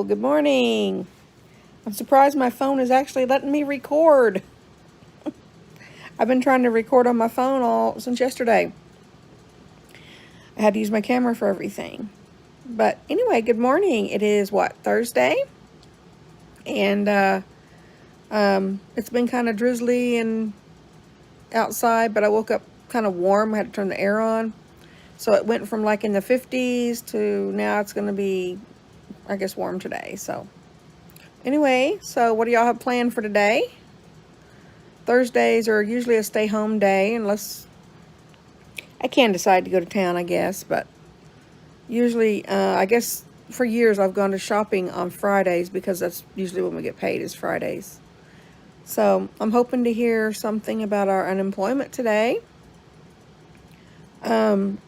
good morning. I'm surprised my phone is actually letting me record. I've been trying to record on my phone since yesterday. I had to use my camera for everything. But anyway, good morning. It is Thursday? And it's been kind of drizzly and outside, but I woke up kind of warm. I had to turn the air on. So it went from like in the 50s to now it's going to be, I guess, warm today. So anyway, so what do y'all have planned for today? Thursdays are usually a stay home day unless I can decide to go to town, I guess. But usually, I guess for years I've gone to shopping on Fridays because that's usually when we get paid is Fridays. So I'm hoping to hear something about our unemployment today. I'm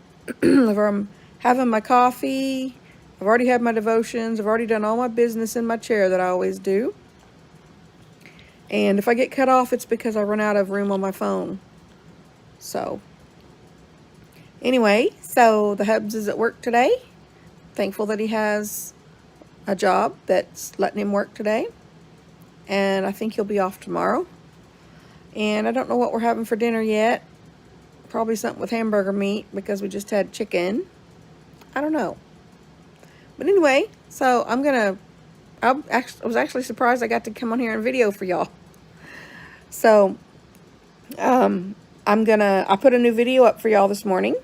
having my coffee. I've already had my devotions. I've already done all my business in my chair that I always do. And if I get cut off, it's because I run out of room on my phone. So anyway, so the Hubs is at work today. Thankful that he has a job that's letting him work today. And I think he'll be off tomorrow. And I don't know what we're having for dinner yet. Probably something with hamburger meat because we just had chicken. I don't know. But anyway, so I was actually surprised I got to come on here and video for y'all. So, I put a new video up for y'all this morning.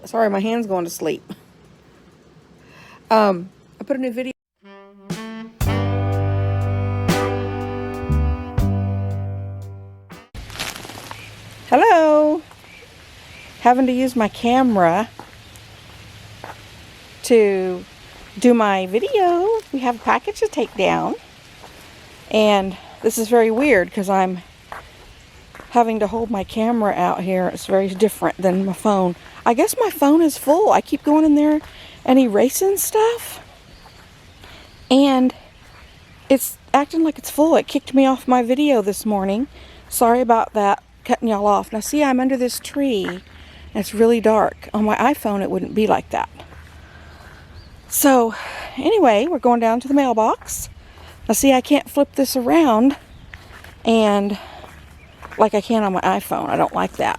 Sorry, my hand's going to sleep. I put a new video. Hello. Having to use my camera to do my video. We have a package to take down. And this is very weird because I'm having to hold my camera out here. It's very different than my phone. I guess my phone is full. I keep going in there and erasing stuff. And it's acting like it's full. It kicked me off my video this morning. Sorry about that, cutting y'all off. Now see, I'm under this tree and it's really dark. On my iPhone it wouldn't be like that. So anyway, we're going down to the mailbox. Now see, I can't flip this around and like I can on my iPhone. I don't like that.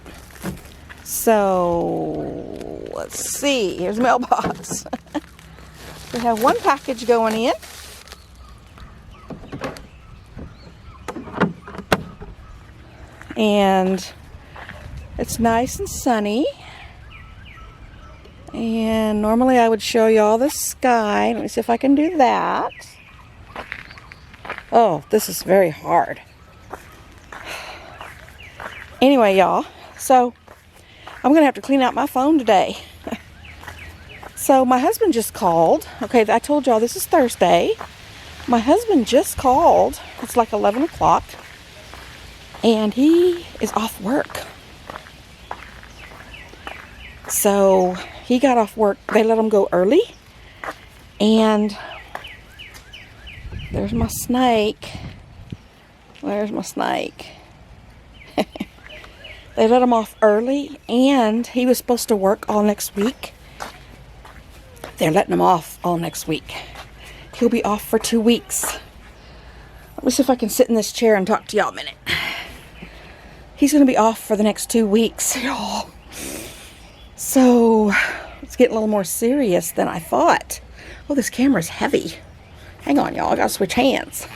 So let's see. Here's the mailbox. We have one package going in. And it's nice and sunny. And normally I would show you all the sky. Let me see if I can do that. Oh, this is very hard. Anyway, y'all, so I'm going to have to clean out my phone today. So my husband just called. Okay, I told y'all this is Thursday. My husband just called. It's like 11 o'clock. And he is off work. So he got off work. They let him go early. And there's my snake. There's my snake. They let him off early. And he was supposed to work all next week. They're letting him off all next week. He'll be off for 2 weeks. Let me see if I can sit in this chair and talk to y'all a minute. He's going to be off for the next 2 weeks, y'all. So, it's getting a little more serious than I thought. Oh, this camera's heavy. Hang on, y'all. I got to switch hands.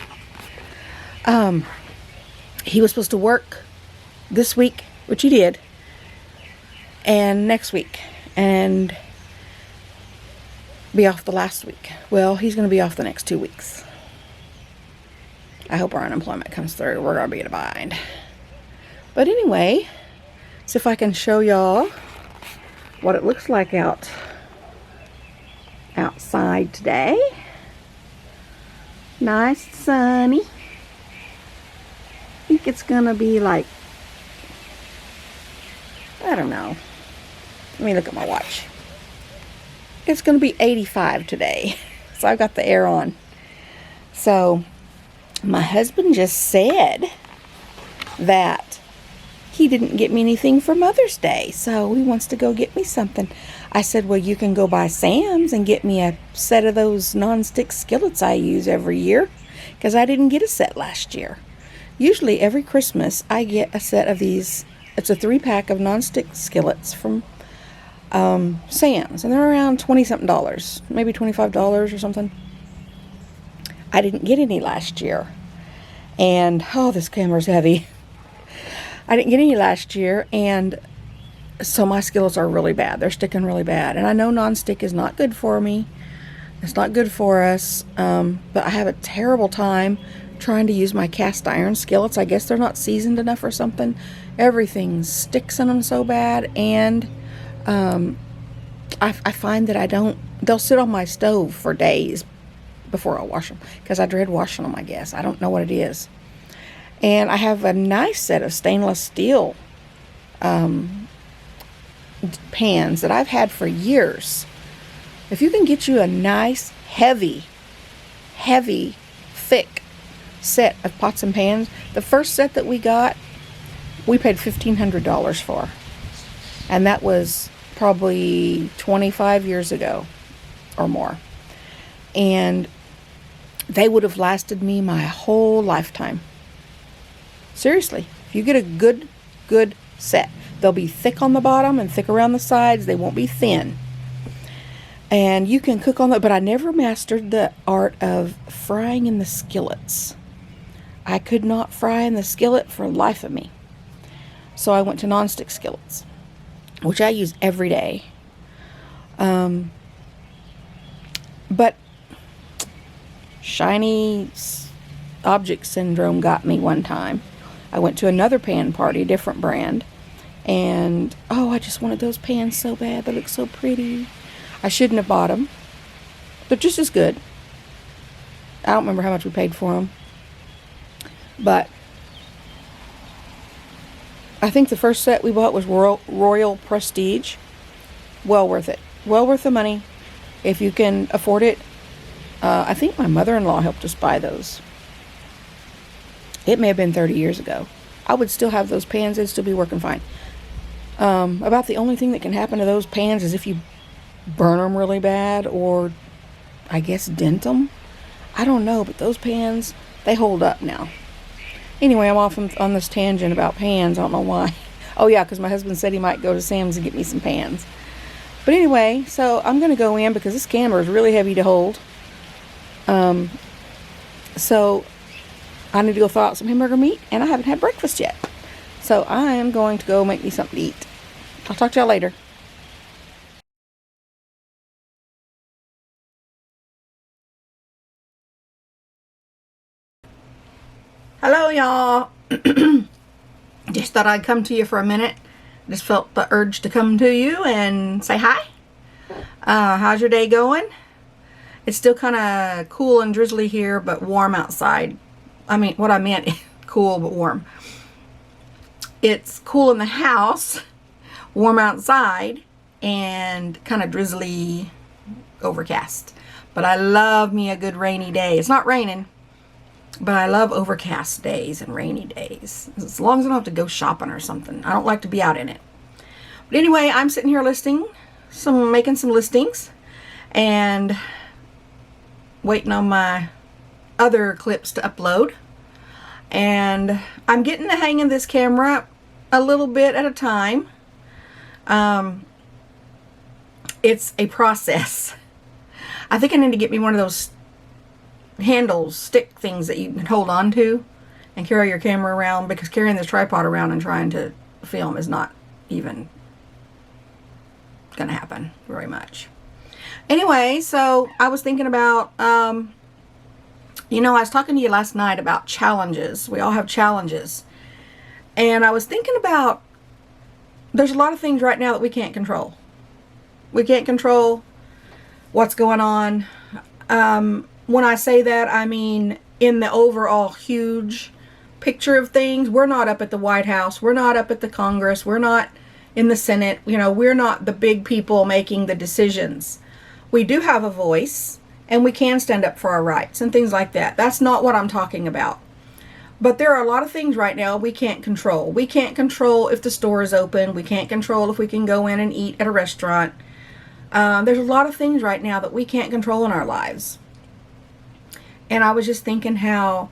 He was supposed to work this week, which he did, and next week, and be off the last week. Well, he's going to be off the next 2 weeks. I hope our unemployment comes through. We're going to be in a bind. But anyway, see if I can show y'all what it looks like outside today. Nice, sunny. I think it's gonna be like, I don't know. Let me look at my watch. It's gonna be 85 today. So I've got the air on. So my husband just said that he didn't get me anything for Mother's Day, so he wants to go get me something. I said, well, you can go by Sam's and get me a set of those non-stick skillets I use every year, because I didn't get a set last year. Usually every Christmas I get a set of these. It's a 3-pack of non-stick skillets from Sam's, and they're around $20-something, maybe $25 or something. I didn't get any last year, and oh, this camera's heavy. I didn't get any last year, and so my skillets are really bad. They're sticking really bad, and I know non-stick is not good for me. It's not good for us, but I have a terrible time trying to use my cast iron skillets. I guess they're not seasoned enough or something. Everything sticks in them so bad, and I find that they'll sit on my stove for days before I wash them, because I dread washing them, I guess. I don't know what it is. And I have a nice set of stainless steel pans that I've had for years. If you can get you a nice, heavy, thick set of pots and pans, the first set that we got, we paid $1,500 for. And that was probably 25 years ago or more. And they would have lasted me my whole lifetime. Seriously, if you get a good set, they'll be thick on the bottom and thick around the sides. They won't be thin. And you can cook on that, but I never mastered the art of frying in the skillets. I could not fry in the skillet for the life of me. So I went to nonstick skillets, which I use every day. But shiny object syndrome got me one time. I went to another pan party, different brand, and oh, I just wanted those pans so bad. They look so pretty. I shouldn't have bought them. They're just as good. I don't remember how much we paid for them, but I think the first set we bought was Royal Prestige. Well worth it. Well worth the money if you can afford it. I think my mother-in-law helped us buy those. It may have been 30 years ago. I would still have those pans. They'd still be working fine. About the only thing that can happen to those pans is if you burn them really bad, or I guess dent them. I don't know, but those pans, they hold up now. Anyway, I'm off on this tangent about pans. I don't know why. Oh yeah, because my husband said he might go to Sam's and get me some pans. But anyway, so I'm going to go in because this camera is really heavy to hold. So I need to go thaw out some hamburger meat, and I haven't had breakfast yet. So I am going to go make me something to eat. I'll talk to y'all later. Hello, y'all. Just thought I'd come to you for a minute. Just felt the urge to come to you and say hi. How's your day going? It's still kind of cool and drizzly here, but warm outside. I mean, what I meant, cool but warm. It's cool in the house, warm outside, and kind of drizzly, overcast. But I love me a good rainy day. It's not raining, but I love overcast days and rainy days. As long as I don't have to go shopping or something. I don't like to be out in it. But anyway, I'm sitting here making some listings, and waiting on my other clips to upload. And I'm getting the hang of this camera a little bit at a time. It's a process. I think I need to get me one of those handles, stick things that you can hold on to and carry your camera around, because carrying this tripod around and trying to film is not even gonna happen very much. Anyway, so I was thinking about, I was talking to you last night about challenges. We all have challenges. And I was thinking about, there's a lot of things right now that we can't control. We can't control what's going on. When I say that, I mean in the overall huge picture of things. We're not up at the White House. We're not up at the Congress. We're not in the Senate. We're not the big people making the decisions. We do have a voice, and we can stand up for our rights and things like that. That's not what I'm talking about. But there are a lot of things right now we can't control. We can't control if the store is open. We can't control if we can go in and eat at a restaurant. There's a lot of things right now that we can't control in our lives. And I was just thinking how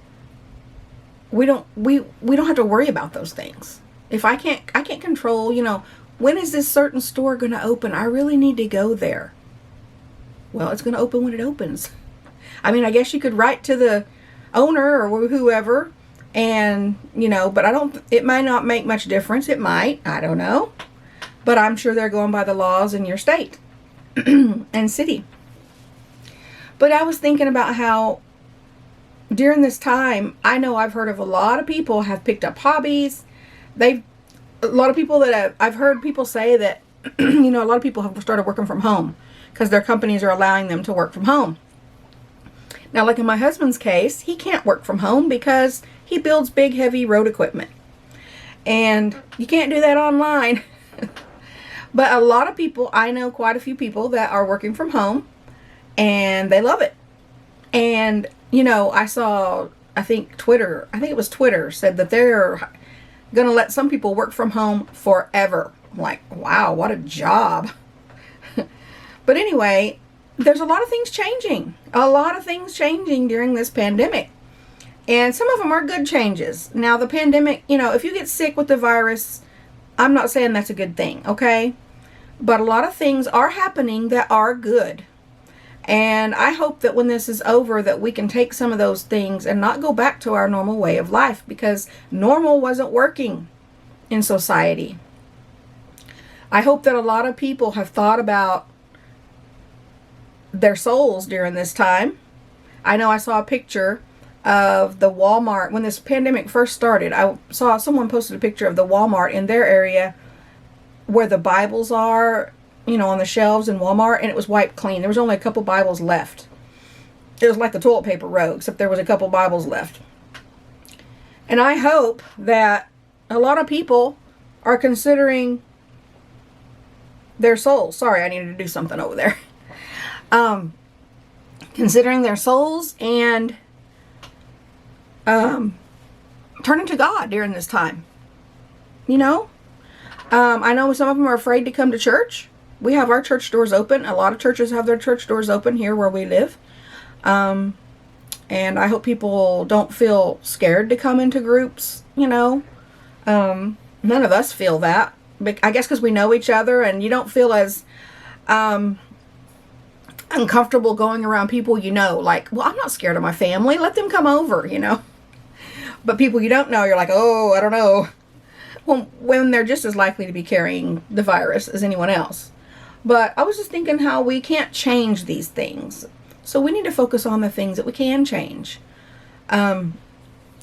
we don't have to worry about those things. If I can't control, when is this certain store going to open? I really need to go there. Well, it's going to open when it opens. I mean, I guess you could write to the owner or whoever and, but it might not make much difference. It might, I don't know. But I'm sure they're going by the laws in your state and city. But I was thinking about how during this time, I know I've heard of a lot of people have picked up hobbies. A lot of people that I've heard people say that, a lot of people have started working from home because their companies are allowing them to work from home. Now, like in my husband's case, he can't work from home because he builds big, heavy road equipment. And you can't do that online. But a lot of people, I know quite a few people that are working from home and they love it. And, I saw, I think it was Twitter said that they're going to let some people work from home forever. I'm like, wow, what a job. But anyway, there's a lot of things changing. A lot of things changing during this pandemic. And some of them are good changes. Now, the pandemic, if you get sick with the virus, I'm not saying that's a good thing, okay? But a lot of things are happening that are good. And I hope that when this is over that we can take some of those things and not go back to our normal way of life, because normal wasn't working in society. I hope that a lot of people have thought about their souls during this time. I know I saw a picture of the Walmart when this pandemic first started. I saw someone posted a picture of the Walmart in their area where the Bibles are, on the shelves in Walmart, and it was wiped clean. There was only a couple Bibles left. It was like the toilet paper row, except there was a couple Bibles left. And I hope that a lot of people are considering their souls. Sorry, I needed to do something over there. Considering their souls and turning to God during this time. I know some of them are afraid to come to church. We have our church doors open. A lot of churches have their church doors open here where we live. And I hope people don't feel scared to come into groups, None of us feel that. I guess because we know each other and you don't feel as uncomfortable going around people like, well, I'm not scared of my family. Let them come over, But people you don't know, you're like, oh, I don't know. Well, when they're just as likely to be carrying the virus as anyone else. But I was just thinking how we can't change these things. So we need to focus on the things that we can change. I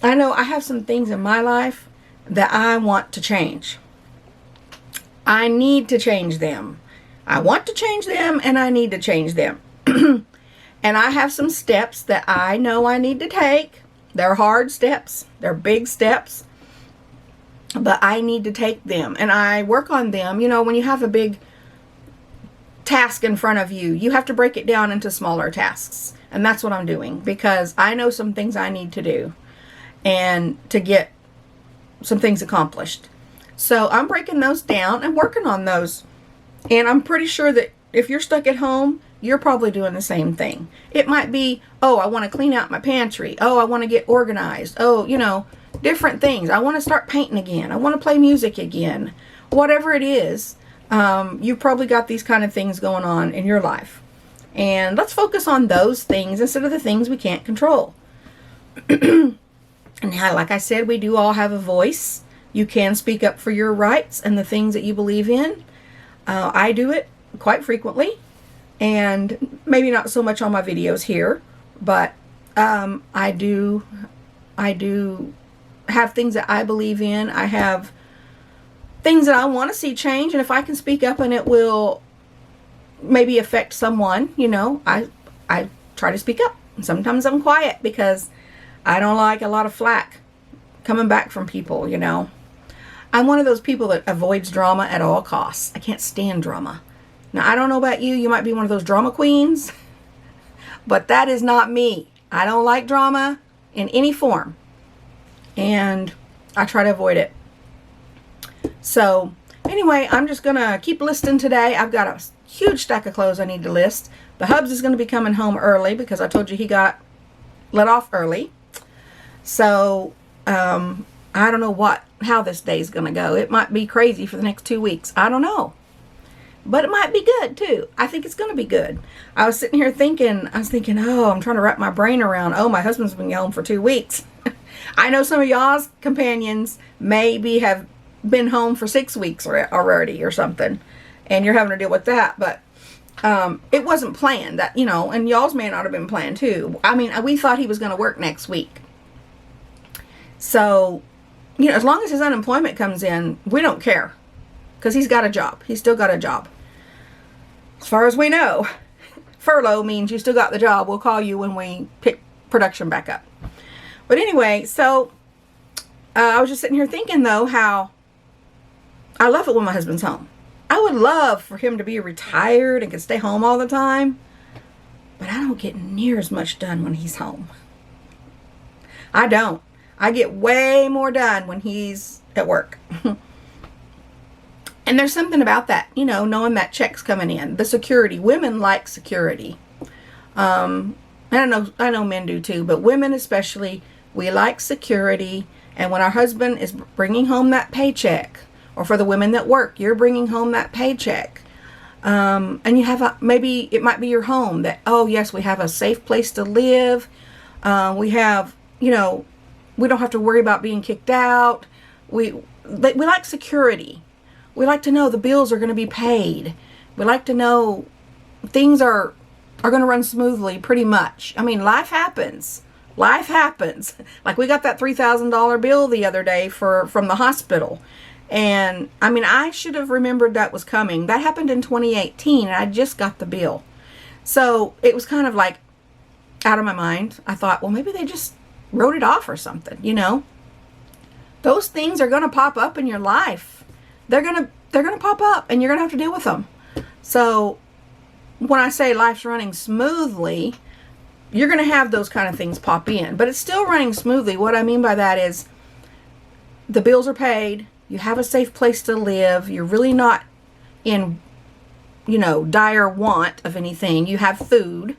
know I have some things in my life that I want to change. I need to change them. I want to change them and I need to change them. And I have some steps that I know I need to take. They're hard steps. They're big steps. But I need to take them. And I work on them. When you have a big task in front of you, you have to break it down into smaller tasks. And that's what I'm doing. Because I know some things I need to do. And to get some things accomplished. So I'm breaking those down and working on those. And I'm pretty sure that if you're stuck at home, you're probably doing the same thing. It might be, oh, I want to clean out my pantry. Oh, I want to get organized. Oh, different things. I want to start painting again. I want to play music again. Whatever it is, you've probably got these kind of things going on in your life. And let's focus on those things instead of the things we can't control. And like I said, we do all have a voice. You can speak up for your rights and the things that you believe in. I do it quite frequently. And maybe not so much on my videos here, but I do have things that I believe in. I have things that I want to see change, and if I can speak up and it will maybe affect someone, I try to speak up. Sometimes I'm quiet because I don't like a lot of flack coming back from people, I'm one of those people that avoids drama at all costs. I can't stand drama. Now, I don't know about you. You might be one of those drama queens. But that is not me. I don't like drama in any form. and I try to avoid it. So anyway, I'm just going to keep listing today. I've got a huge stack of clothes I need to list. The hubs is going to be coming home early because I told you he got let off early. So I don't know how this day is going to go. It might be crazy for the next 2 weeks. I don't know. But it might be good too. I think it's going to be good. I was sitting here thinking, oh, I'm trying to wrap my brain around, oh, my husband's been home for 2 weeks. I know some of y'all's companions maybe have been home for 6 weeks already or something, and you're having to deal with that. But it wasn't planned, that, you know, and y'all's may not have been planned too. I mean, we thought he was going to work next week. So, you know, as long as his unemployment comes in, we don't care. Because he's got a job. He's still got a job. As far as we know, furlough means you still got the job. We'll call you when we pick production back up. But anyway, so I was just sitting here thinking, though, how I love it when my husband's home. I would love for him to be retired and could stay home all the time. But I don't get near as much done when he's home. I don't. I get way more done when he's at work. And there's something about that, you know, knowing that check's coming in. The security. Women like security. I know men do too, but women especially, we like security. And when our husband is bringing home that paycheck, or for the women that work, you're bringing home that paycheck. And you have maybe it might be your home that, oh yes, we have a safe place to live. We have, you know, we don't have to worry about being kicked out. We like security. We like to know the bills are going to be paid. We like to know things are going to run smoothly pretty much. I mean, life happens. Life happens. Like we got that $3,000 bill the other day from the hospital. And I mean, I should have remembered that was coming. That happened in 2018 and I just got the bill. So it was kind of like out of my mind. I thought, well, maybe they just wrote it off or something, you know. Those things are going to pop up in your life. They're going to pop up and you're going to have to deal with them. So when I say life's running smoothly, you're going to have those kind of things pop in, but it's still running smoothly. What I mean by that is the bills are paid. You have a safe place to live. You're really not in, you know, dire want of anything. You have food.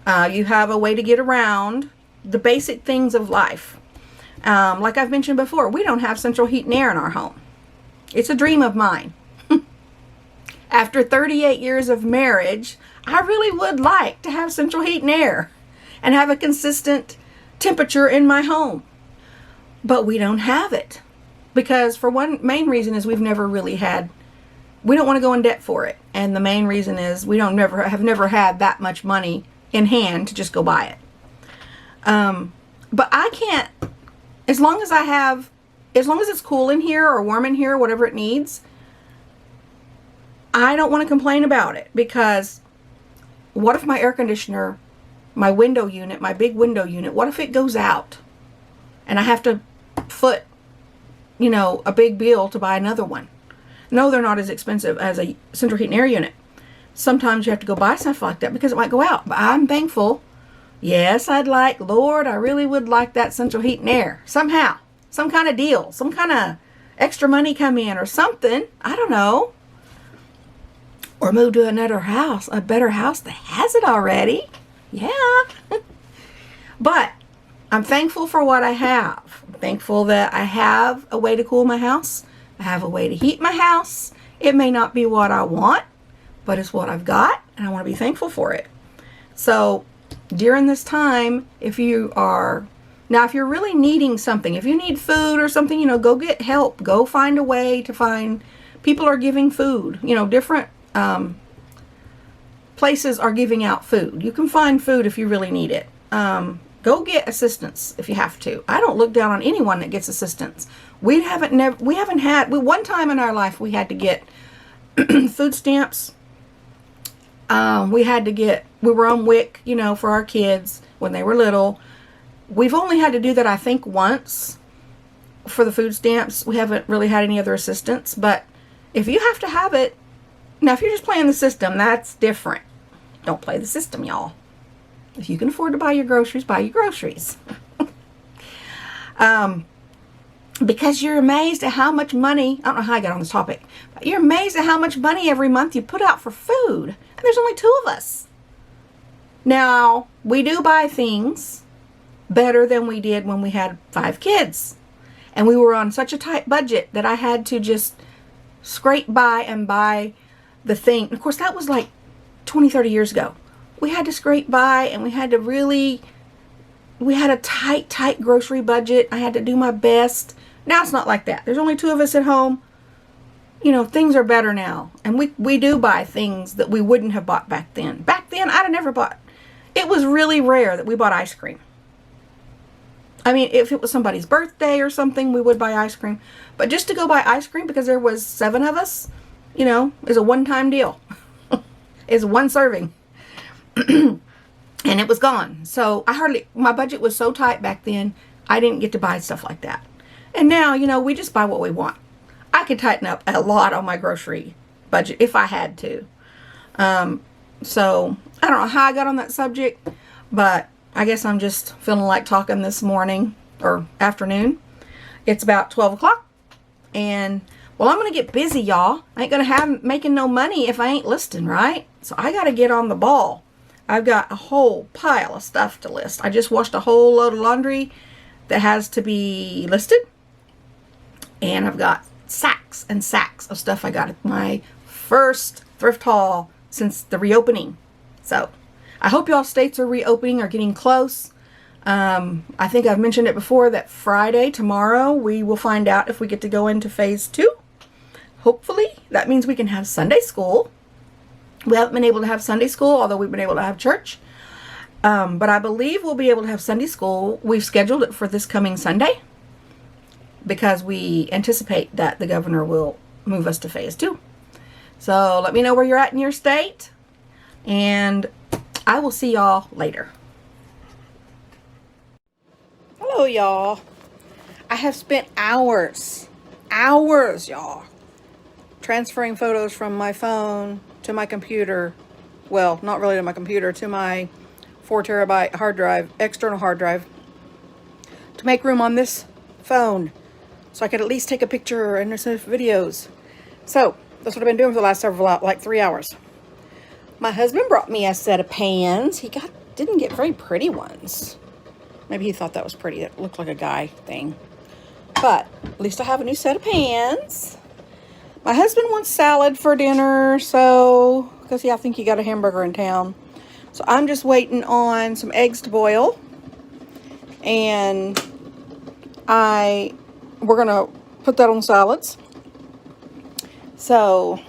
You have a way to get around. The basic things of life. Like I've mentioned before, we don't have central heat and air in our home. It's a dream of mine. After 38 years of marriage, I really would like to have central heat and air and have a consistent temperature in my home. But we don't have it. Because for one main reason is we don't want to go in debt for it. And the main reason is we have never had that much money in hand to just go buy it. But I can't, as long as it's cool in here or warm in here, whatever it needs, I don't want to complain about it, because what if my air conditioner, my window unit, my big window unit, what if it goes out and I have to foot, you know, a big bill to buy another one? No, they're not as expensive as a central heat and air unit. Sometimes you have to go buy stuff like that because it might go out, but I'm thankful. Yes, Lord, I really would like that central heat and air. Somehow, some kind of deal, some kind of extra money come in or something. I don't know. Or move to another house, a better house that has it already. Yeah. But I'm thankful for what I have. I'm thankful that I have a way to cool my house. I have a way to heat my house. It may not be what I want, but it's what I've got, and I want to be thankful for it. So during this time, if you're really needing something, if you need food or something, you know, go get help. Go find a way to find, people are giving food, you know, different places are giving out food. You can find food if you really need it. Go get assistance if you have to. I don't look down on anyone that gets assistance. One time in our life we had to get food stamps. We were on WIC, you know, for our kids when they were little. We've only had to do that, I think, once for the food stamps. We haven't really had any other assistance, but if you have to have it, now if you're just playing the system, that's different. Don't play the system, y'all. If you can afford to buy your groceries, buy your groceries. because you're amazed at how much money, I don't know how I got on this topic, but you're amazed at how much money every month you put out for food. And there's only 2 of us. Now, we do buy things better than we did when we had 5 kids. And we were on such a tight budget that I had to just scrape by and buy the thing. Of course, that was like 20, 30 years ago. We had to scrape by, and we had a tight grocery budget. I had to do my best. Now it's not like that. There's only 2 of us at home. You know, things are better now. And we do buy things that we wouldn't have bought back then. Back then, I'd have never bought. It was really rare that we bought ice cream. I mean, if it was somebody's birthday or something, we would buy ice cream. But just to go buy ice cream because there was 7 of us, you know, is a one-time deal. Is one serving. And it was gone. So my budget was so tight back then, I didn't get to buy stuff like that. And now, you know, we just buy what we want. I could tighten up a lot on my grocery budget if I had to. So I don't know how I got on that subject, but I guess I'm just feeling like talking this morning or afternoon. It's about 12 o'clock. And, well, I'm going to get busy, y'all. I ain't going to have making no money if I ain't listing, right? So I got to get on the ball. I've got a whole pile of stuff to list. I just washed a whole load of laundry that has to be listed. And I've got sacks and sacks of stuff I got at my first thrift haul since the reopening. So I hope y'all states are reopening or getting close. I think I've mentioned it before that Friday, tomorrow, we will find out if we get to go into phase 2. Hopefully, that means we can have Sunday school. We haven't been able to have Sunday school, although we've been able to have church. But I believe we'll be able to have Sunday school. We've scheduled it for this coming Sunday because we anticipate that the governor will move us to phase 2. So let me know where you're at in your state, and I will see y'all later. Hello, y'all. I have spent hours, y'all, transferring photos from my phone to my computer. Well, not really to my computer, to my 4 terabyte hard drive, external hard drive, to make room on this phone so I could at least take a picture and some videos. So that's what I've been doing for the last like 3 hours. My husband brought me a set of pans. He didn't get very pretty ones. Maybe he thought that was pretty. It looked like a guy thing. But at least I have a new set of pans. My husband wants salad for dinner, so, because I think he got a hamburger in town. So I'm just waiting on some eggs to boil. And we're going to put that on salads. So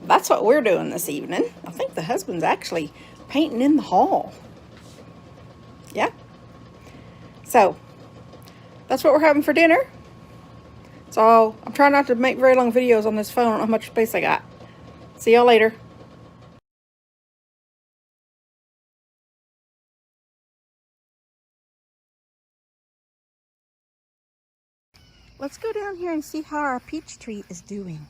that's what we're doing this evening. I think the husband's actually painting in the hall. Yeah. So that's what we're having for dinner. So I'm trying not to make very long videos on this phone. I don't know how much space I got. See y'all later. Let's go down here and see how our peach tree is doing.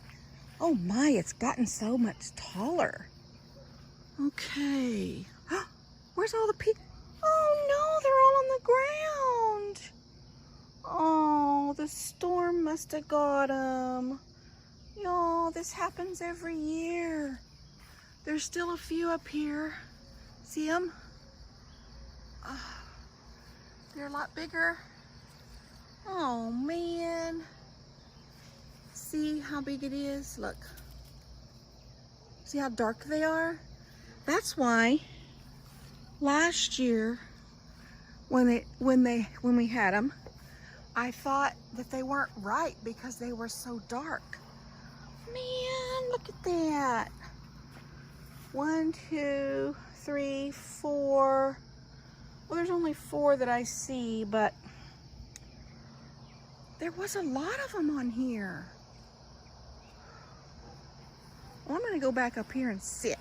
Oh my, it's gotten so much taller. Okay. Where's all the peach? Oh no, they're all on the ground. Oh, the storm must have got them. Y'all, this happens every year. There's still a few up here. See them? They're a lot bigger. Oh man. See how big it is? Look. See how dark they are? That's why last year when we had them, I thought that they weren't right because they were so dark. Man, look at that. 1, 2, 3, 4. Well, there's only 4 that I see, but there was a lot of them on here. Well, I'm gonna go back up here and sit.